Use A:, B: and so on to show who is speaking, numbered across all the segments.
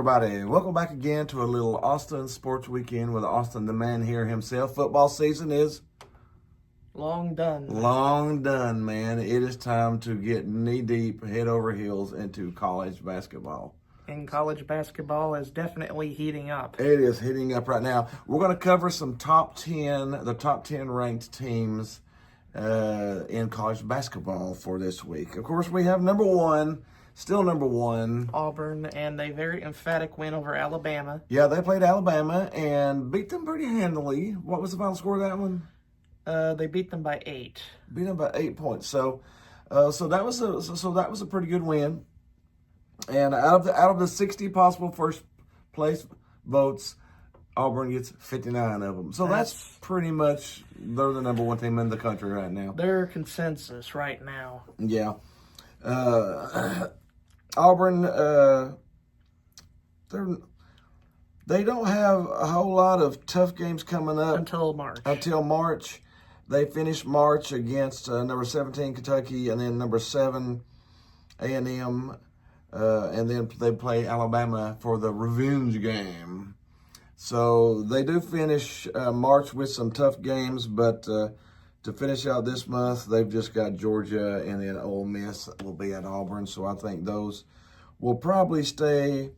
A: everybody. Welcome back again to a little Austin Sports Weekend with Austin the man here himself. Football season is
B: long done.
A: long done, man. It is time to get knee-deep, head over heels into college basketball.
B: And college basketball is definitely heating up.
A: It is heating up right now. We're going to cover some the top 10 ranked teams in college basketball for this week. Of course, we have still number one.
B: Auburn, and a very emphatic win over Alabama.
A: Yeah, they played Alabama and beat them pretty handily. What was the final score of that one?
B: They beat them by 8.
A: Beat them by 8 points. So that was a pretty good win. And out of the 60 possible first place votes, Auburn gets 59 of them. So that's pretty much, they're the number one team in the country right now.
B: They're consensus right now.
A: Yeah. Auburn, they don't have a whole lot of tough games coming up
B: Until March.
A: They finished March against number 17 Kentucky, and then number 7 A&M, and then they play Alabama for the revenge game. So they do finish March with some tough games, but to finish out this month, they've just got Georgia, and then Ole Miss will be at Auburn. So I think those will probably stay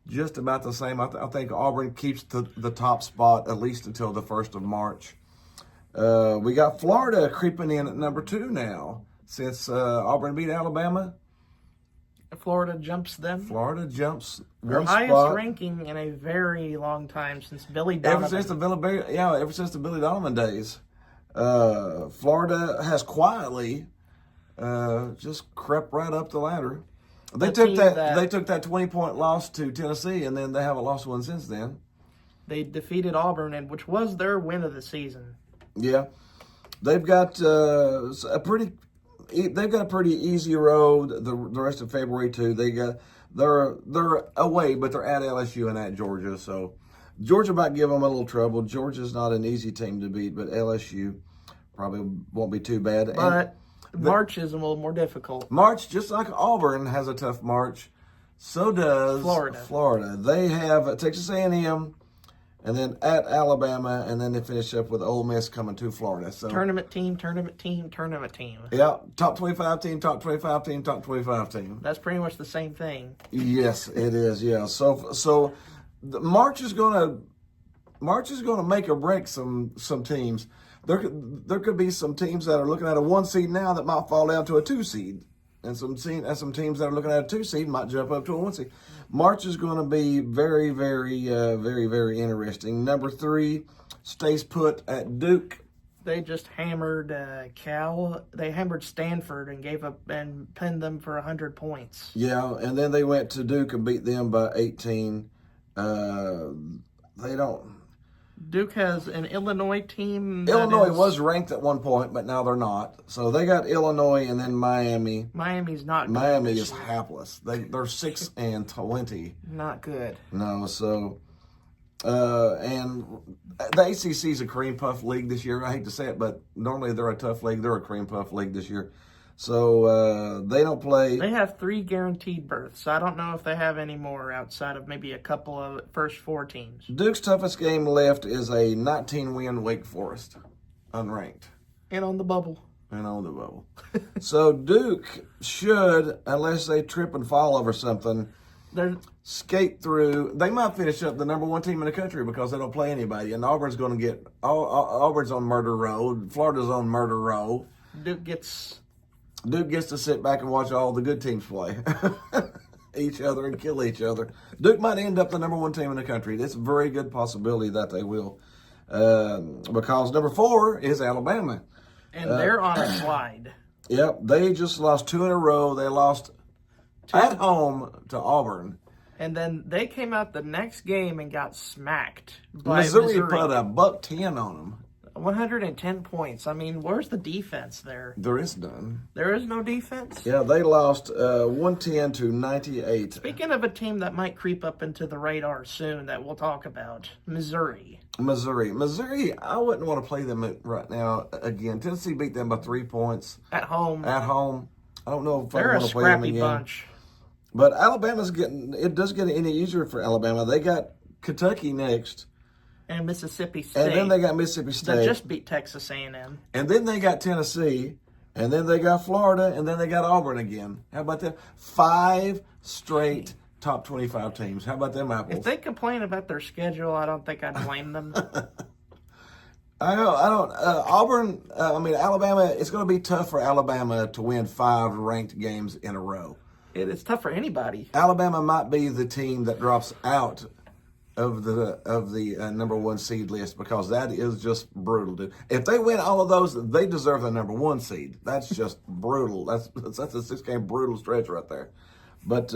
A: just about the same. I think Auburn keeps the top spot at least until the 1st of March. We got Florida creeping in at number 2 now. Since Auburn beat Alabama,
B: Florida jumps them.
A: Florida jumps
B: Their
A: one
B: highest
A: spot.
B: ranking in a very long time since Billy Donovan.
A: Ever since the Billy Donovan days. Florida has quietly just crept right up the ladder. They took that 20-point loss to Tennessee, and then they haven't lost one since then.
B: They defeated Auburn, which was their win of the season.
A: Yeah, they've got a pretty easy road the rest of February too. They're away, but they're at LSU and at Georgia, so Georgia might give them a little trouble. Georgia's not an easy team to beat, but LSU probably won't be too bad.
B: But March is a little more difficult.
A: March, just like Auburn has a tough March, so does Florida. They have Texas A&M, and then at Alabama, and then they finish up with Ole Miss coming to Florida. So
B: Tournament team.
A: Yeah, top 25 team, top 25 team, top 25 team.
B: That's pretty much the same thing.
A: Yes, it is. Yeah. So March is gonna make or break some teams. There could be some teams that are looking at a 1 seed now that might fall down to a 2 seed, and some teams that are looking at a 2 seed might jump up to a 1 seed. March is going to be very, very, very, very interesting. Number 3 stays put at Duke.
B: They just hammered Cal. They hammered Stanford and pinned them for 100 points.
A: Yeah, and then they went to Duke and beat them by 18.
B: Duke has an Illinois team.
A: Illinois was ranked at one point, but now they're not. So they got Illinois and then Miami.
B: Miami's not good.
A: Miami is hapless. They're 6-20.
B: Not good.
A: No, so and the ACC is a cream puff league this year. I hate to say it, but normally they're a tough league. They're a cream puff league this year. So they don't play.
B: They have 3 guaranteed berths. I don't know if they have any more outside of maybe a couple of first 4 teams.
A: Duke's toughest game left is a 19-win Wake Forest, unranked.
B: And on the bubble.
A: So Duke should, unless they trip and fall over something, skate through. They might finish up the number 1 team in the country because they don't play anybody. And Auburn's going to get Auburn's on murder row. Florida's on murder row.
B: Duke gets
A: to sit back and watch all the good teams play each other and kill each other. Duke might end up the number 1 team in the country. It's a very good possibility that they will, because number 4 is Alabama.
B: And they're on a slide.
A: Yep, they just lost 2 in a row. They lost at home to Auburn.
B: And then they came out the next game and got smacked by
A: Missouri put a $110 on them.
B: 110 points. I mean, where's the defense there?
A: There is none.
B: There is no defense?
A: Yeah, they lost 110 to 98.
B: Speaking of a team that might creep up into the radar soon that we'll talk about, Missouri,
A: I wouldn't want to play them right now again. Tennessee beat them by 3 points.
B: At home.
A: I don't know if I
B: They're
A: want
B: a
A: to play them
B: scrappy
A: again.
B: bunch.
A: But it does get any easier for Alabama. They got Kentucky next.
B: And Mississippi State.
A: And then they got Mississippi State.
B: That just beat Texas A&M.
A: And then they got Tennessee. And then they got Florida. And then they got Auburn again. How about that? 5 straight top 25 teams. How about them apples?
B: If they complain about their schedule, I don't think I'd blame them.
A: I don't. Alabama. It's going to be tough for Alabama to win 5 ranked games in a row.
B: It's tough for anybody.
A: Alabama might be the team that drops out of the number 1 seed list because that is just brutal. Dude. If they win all of those, they deserve the number 1 seed. That's just brutal. That's a 6-game brutal stretch right there. But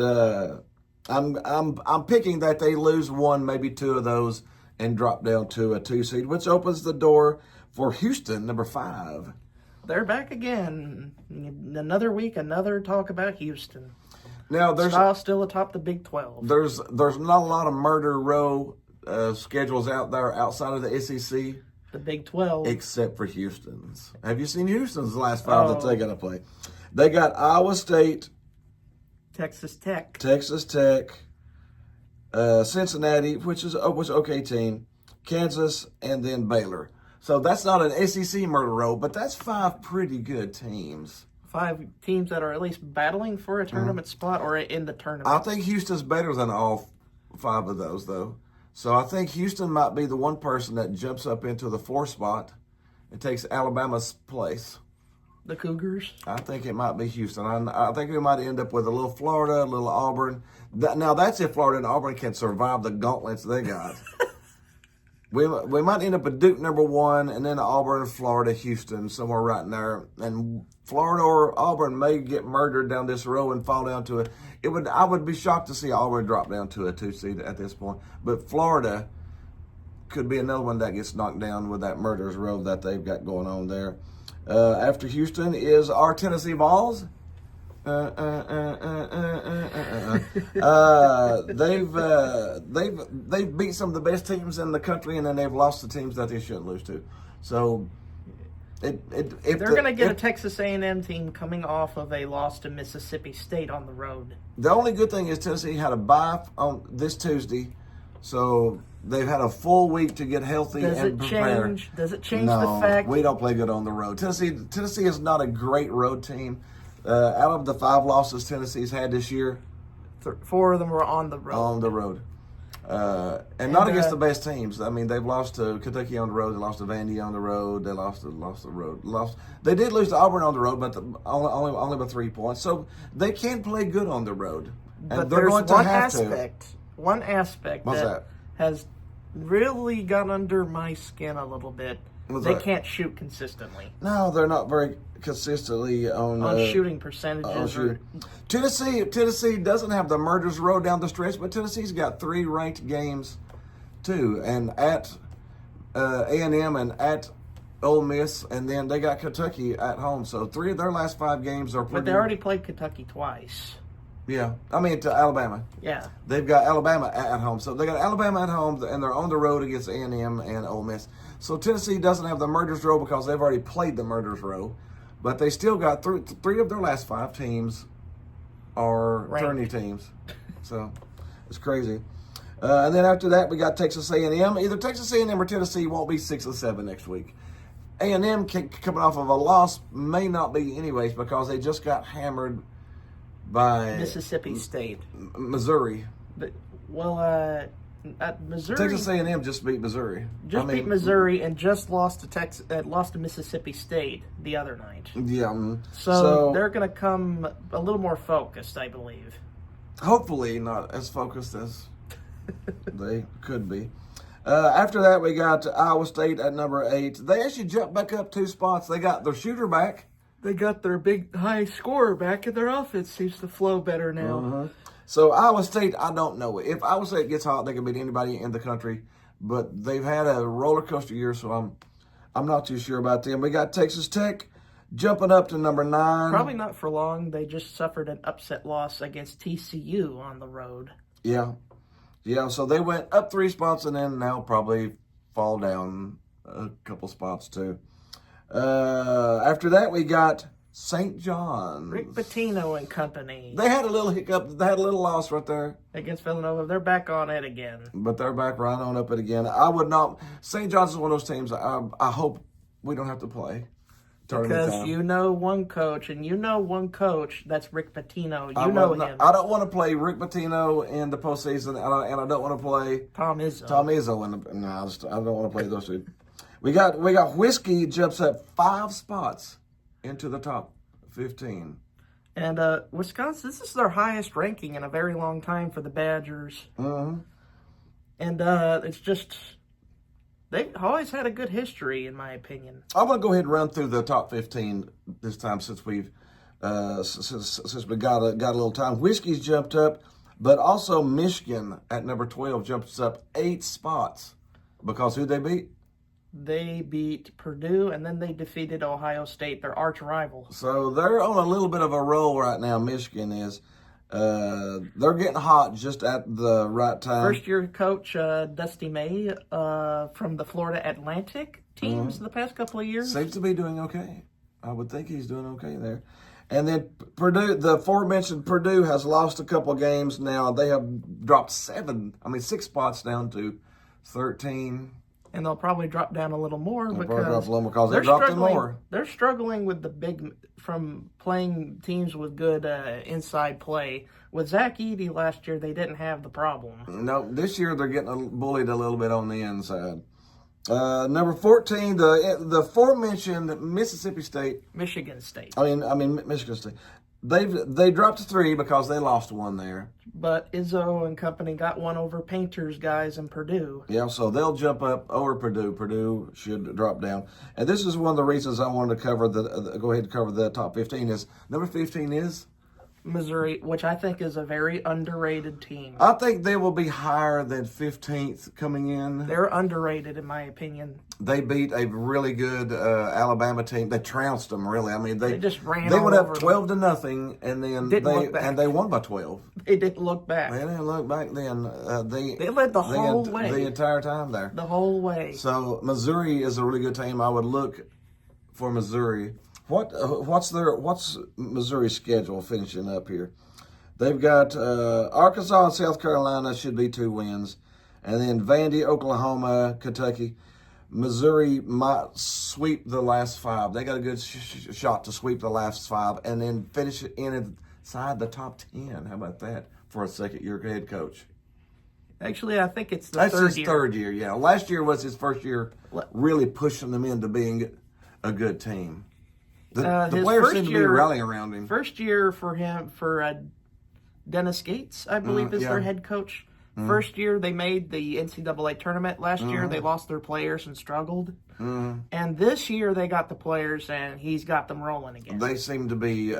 A: I'm picking that they lose 1, maybe 2 of those, and drop down to a 2 seed, which opens the door for Houston, number 5.
B: They're back again. Another week, another talk about Houston.
A: Now there's
B: still atop the Big 12.
A: There's not a lot of murder row schedules out there outside of the SEC.
B: The Big 12.
A: Except for Houston's. Have you seen Houston's last 5 that they got to play? They got Iowa State,
B: Texas Tech,
A: Cincinnati, which is okay team, Kansas, and then Baylor. So that's not an SEC murder row, but that's 5 pretty good teams.
B: 5 teams that are at least battling for a tournament spot or in the tournament.
A: I think Houston's better than all 5 of those, though. So I think Houston might be the one person that jumps up into the 4 spot and takes Alabama's place.
B: The Cougars?
A: I think it might be Houston. I think we might end up with a little Florida, a little Auburn. Now, that's if Florida and Auburn can survive the gauntlets they got. We might end up with Duke number 1, and then Auburn, Florida, Houston, somewhere right in there. And Florida or Auburn may get murdered down this row and fall down to I would be shocked to see Auburn drop down to a 2 seed at this point. But Florida could be another one that gets knocked down with that murderer's row that they've got going on there. After Houston is our Tennessee Vols. They've beat some of the best teams in the country, and then they've lost the teams that they shouldn't lose to. So
B: they're going to get a Texas A&M team coming off of a loss to Mississippi State on the road.
A: The only good thing is Tennessee had a bye on this Tuesday, so they've had a full week to get healthy and prepare.
B: Does it change the fact?
A: We don't play good on the road. Tennessee is not a great road team. Out of the 5 losses Tennessee's had this year,
B: 4 of them were on the road.
A: And not against the best teams. I mean, they've lost to Kentucky on the road. They lost to Vandy on the road. They lost the road. They did lose to Auburn on the road, but only by 3 points. So they can play good on the road. And
B: but
A: they're going to have
B: one aspect
A: What's that
B: has really got under my skin a little bit. They can't shoot consistently.
A: No, they're not very consistently on
B: shooting percentages.
A: Tennessee doesn't have the murder's row down the stretch, but Tennessee's got 3 ranked games too, and at A&M and at Ole Miss, and then they got Kentucky at home. So 3 of their last 5 games are pretty.
B: But they already played Kentucky twice.
A: Yeah, I mean to Alabama.
B: Yeah,
A: they've got Alabama at home, so they got Alabama at home, and they're on the road against A&M and Ole Miss. So Tennessee doesn't have the murder's row because they've already played the murder's row, but they still got 3 of their last 5 teams are tourney teams. So it's crazy. And then after that, we got Texas A&M. Either Texas A&M or Tennessee won't be 6 or 7 next week. A&M coming off of a loss may not be anyways because they just got hammered by
B: Mississippi State,
A: Missouri.
B: But at Missouri,
A: Texas A&M just beat Missouri.
B: Beat Missouri and just lost to Mississippi State the other night.
A: Yeah.
B: So they're going to come a little more focused, I believe.
A: Hopefully not as focused as they could be. After that, we got Iowa State at number 8. They actually jumped back up 2 spots. They got their shooter back.
B: They got their big high scorer back, and their offense seems to flow better now.
A: So Iowa State, I don't know. If Iowa State gets hot, they can beat anybody in the country. But they've had a roller coaster year, so I'm not too sure about them. We got Texas Tech jumping up to number 9.
B: Probably not for long. They just suffered an upset loss against TCU on the road.
A: Yeah. So they went up 3 spots and then now probably fall down a couple spots too. After that, we got St. John's.
B: Rick Pitino and company
A: They had a little hiccup. They had a little loss right there.
B: against Villanova. They're back on it again.
A: But they're back right on up it again. I would not. St. John's is one of those teams I hope we don't have to play. Tournament
B: Because
A: time.
B: you know one coach, and you know one coach, that's Rick Pitino.
A: I
B: You know
A: would not-
B: him.
A: I don't want to play Rick Pitino in the postseason, and I don't want to play
B: Tom Izzo.
A: Tom Izzo. I don't want to play those two. We got Whiskey jumps up 5 spots into the top 15.
B: And Wisconsin, this is their highest ranking in a very long time for the Badgers.
A: Mm-hmm.
B: And it's just, they've always had a good history, in my opinion.
A: I'm going to go ahead and run through the top 15 this time since we've since we got a little time. Whiskey's jumped up, but also Michigan at number 12 jumps up 8 spots because who they beat?
B: They beat Purdue, and then they defeated Ohio State, their arch rival.
A: So they're on a little bit of a roll right now. Michigan is. They're getting hot just at the right time.
B: First-year coach Dusty May from the Florida Atlantic teams the past couple of years.
A: Seems to be doing okay. I would think he's doing okay there. And then Purdue, the aforementioned Purdue has lost a couple of games now. They have dropped 6 spots down to 13.
B: And they'll probably drop down a little more
A: They'll probably drop
B: because
A: a little because they
B: they're
A: dropped them
B: struggling.
A: more.
B: They're struggling with the big from playing teams with good inside play. With Zach Edey last year, they didn't have the problem.
A: No, this year they're getting bullied a little bit on the inside. Number 14, the aforementioned Mississippi State.
B: Michigan State,
A: I mean Michigan State. They dropped to 3 because they lost one there.
B: but Izzo and company got one over Painters guys in Purdue.
A: Yeah, so they'll jump up over Purdue. Purdue should drop down. And this is one of the reasons I wanted to cover go ahead and cover the top 15 is number 15 is
B: Missouri, which I think is a very underrated team.
A: I think they will be higher than 15th coming in.
B: They're underrated, in my opinion.
A: They beat a really good Alabama team. They trounced them, really. I mean,
B: They just ran
A: They
B: all
A: went
B: over
A: up
B: them.
A: 12-0, and then
B: Didn't look back.
A: they won by 12.
B: They didn't look back
A: They didn't look back then.
B: They led the whole way.
A: the entire time there.
B: the whole way.
A: So Missouri is a really good team. I would look for Missouri. What's Missouri's schedule finishing up here? They've got Arkansas and South Carolina should be 2 wins, and then Vandy, Oklahoma, Kentucky. Missouri might sweep the last 5. They got a good shot to sweep the last 5, and then finish it inside the top 10. How about that for a second-year head coach?
B: Actually, I think it's the
A: That's
B: third
A: his
B: year.
A: third year. Yeah, last year was his first year, really pushing them into being a good team. The
B: His
A: players
B: first
A: seem to be
B: year-
A: rallying around him.
B: First year for him, for Dennis Gates, I believe, is their
A: yeah.
B: head coach. First year, they made the NCAA tournament. Last year, they lost their players and struggled. And this year, they got the players, and he's got them rolling again.
A: They seem to be.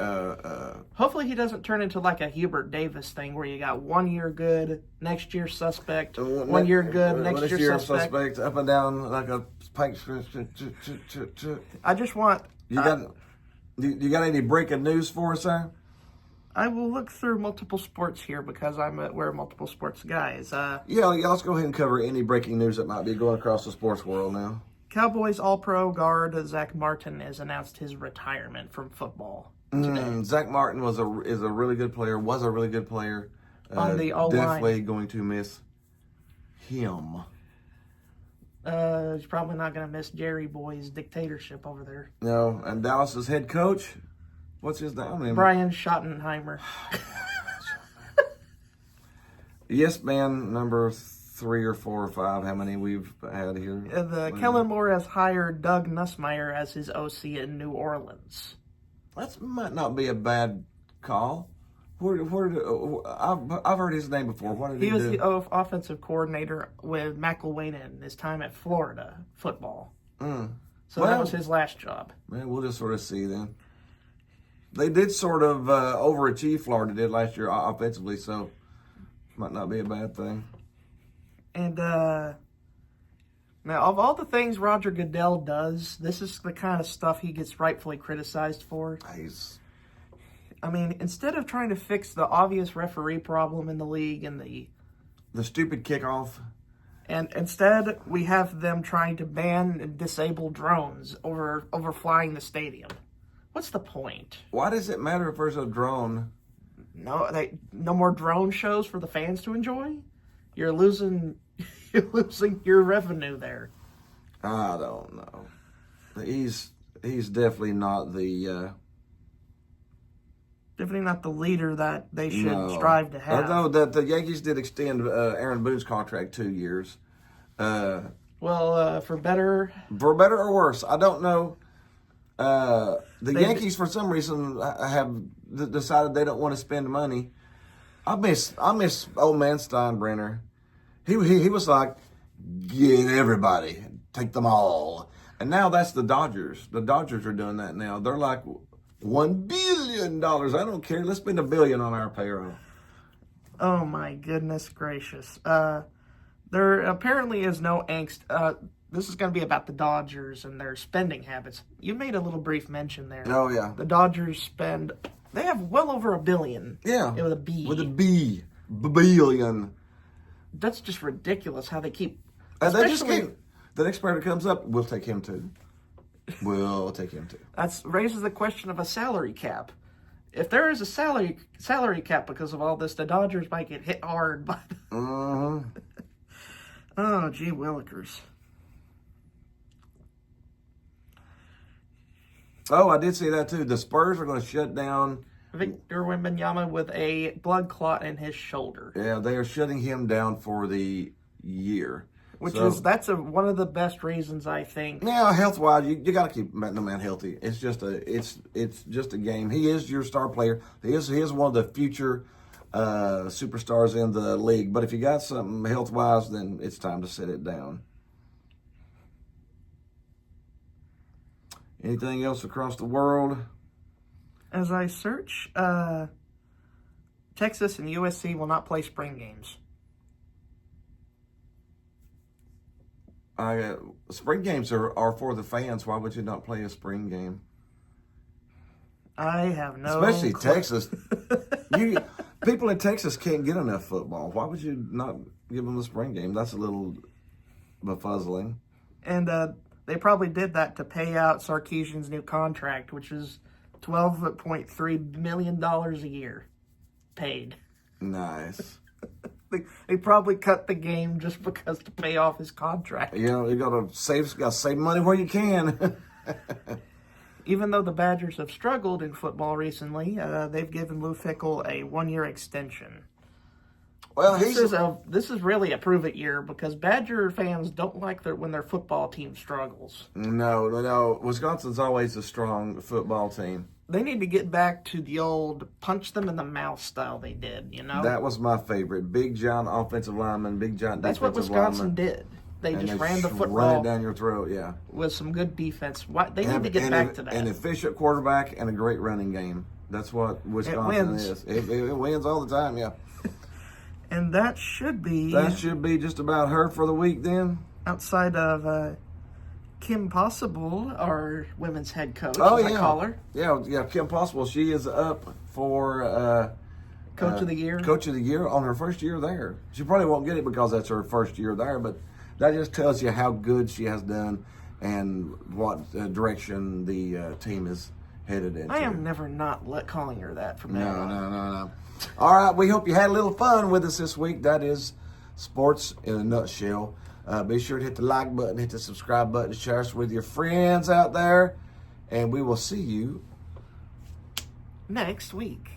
B: Hopefully, he doesn't turn into like a Hubert Davis thing where you got 1 year good, next year suspect, 1 year good, next year suspect.
A: Up and down like a pike.
B: I just want.
A: You got any breaking news for us, sir?
B: I will look through multiple sports here because we're multiple sports guys.
A: Yeah, let's go ahead and cover any breaking news that might be going across the sports world now.
B: Cowboys All-Pro guard Zach Martin has announced his retirement from football today.
A: Zach Martin is a really good player. Was a really good player.
B: On the O-line.
A: Definitely going to miss him.
B: He's probably not going to miss Jerry Boy's dictatorship over there.
A: No, and Dallas's head coach, what's his name?
B: Brian Schottenheimer.
A: Yes, man, number 3 or 4 or 5. How many we've had here?
B: Kellen Moore has hired Doug Nussmeier as his OC in New Orleans.
A: That might not be a bad call. I've heard his name before. What did he
B: He was
A: do?
B: the offensive coordinator with McElwain in his time at Florida football. So that
A: Well-
B: was his last job.
A: Man, we'll just sort of see then. They did sort of overachieve, Florida did last year offensively, so might not be a bad thing.
B: And now, of all the things Roger Goodell does, this is the kind of stuff he gets rightfully criticized for. I mean, instead of trying to fix the obvious referee problem in the league and
A: The stupid kickoff.
B: and instead we have them trying to ban and disable drones over flying the stadium. What's the point?
A: Why does it matter if there's a drone?
B: No more drone shows for the fans to enjoy. You're losing your revenue there.
A: I don't know. He's definitely not the
B: leader that they should strive to have.
A: Although that the Yankees did extend Aaron Boone's contract 2 years.
B: For better
A: or worse, I don't know. The Yankees, for some reason, have decided they don't want to spend money. I miss old man Steinbrenner. He was like, get everybody, take them all. And now that's the Dodgers. The Dodgers are doing that now. They're like, $1 billion. I don't care. Let's spend $1 billion on our payroll.
B: Oh my goodness gracious. There apparently is no angst. This is going to be about the Dodgers and their spending habits. You made a little brief mention there.
A: Oh, yeah.
B: The Dodgers they have well over $1 billion.
A: Yeah.
B: With a B.
A: With a B. Billion.
B: That's just ridiculous how they keep.
A: And they just keep. The next player that comes up, we'll take him too. We'll take him too.
B: That raises the question of a salary cap. If there is a salary cap because of all this, the Dodgers might get hit hard by.
A: Uh-huh.
B: Oh, gee willikers.
A: Oh, I did see that too. The Spurs are going to shut down
B: Victor Wembanyama with a blood clot in his shoulder.
A: Yeah, they are shutting him down for the year.
B: That's one of the best reasons, I think.
A: Yeah, health wise, you got to keep the man healthy. It's just a game. He is your star player. He is one of the future superstars in the league. But if you got something health wise, then it's time to set it down. Anything else across the world?
B: As I search, Texas and USC will not play spring games.
A: Spring games are for the fans. Why would you not play a spring game?
B: I have no
A: Especially
B: clue.
A: Texas. People in Texas can't get enough football. Why would you not give them the spring game? That's a little befuzzling.
B: And they probably did that to pay out Sarkisian's new contract, which is $12.3 million a year paid.
A: Nice.
B: They probably cut the game just because to pay off his contract.
A: You gotta save money where you can.
B: Even though the Badgers have struggled in football recently, they've given Lou Fickell a 1-year extension.
A: Well,
B: this is really a prove-it year because Badger fans don't like when their football team struggles.
A: No. Wisconsin's always a strong football team.
B: They need to get back to the old punch them in the mouth style they did,
A: That was my favorite. Big, giant offensive lineman, big, giant defensive lineman.
B: That's what Wisconsin did. They just ran the football.
A: Run it down your throat, yeah.
B: With some good defense. They need to get back to that.
A: An efficient quarterback and a great running game. That's what Wisconsin is. It wins all the time, yeah.
B: And that should be
A: just about her for the week then.
B: Outside of Kim Possible, our women's head coach,
A: I
B: call her.
A: Yeah, Kim Possible. She is up for
B: Coach of the Year.
A: Coach of the Year on her first year there. She probably won't get it because that's her first year there, but that just tells you how good she has done and what direction the team is headed into.
B: I am never not calling her that from now on.
A: No. All right, we hope you had a little fun with us this week. That is sports in a nutshell. Be sure to hit the like button, hit the subscribe button, share us with your friends out there, and we will see you
B: next week.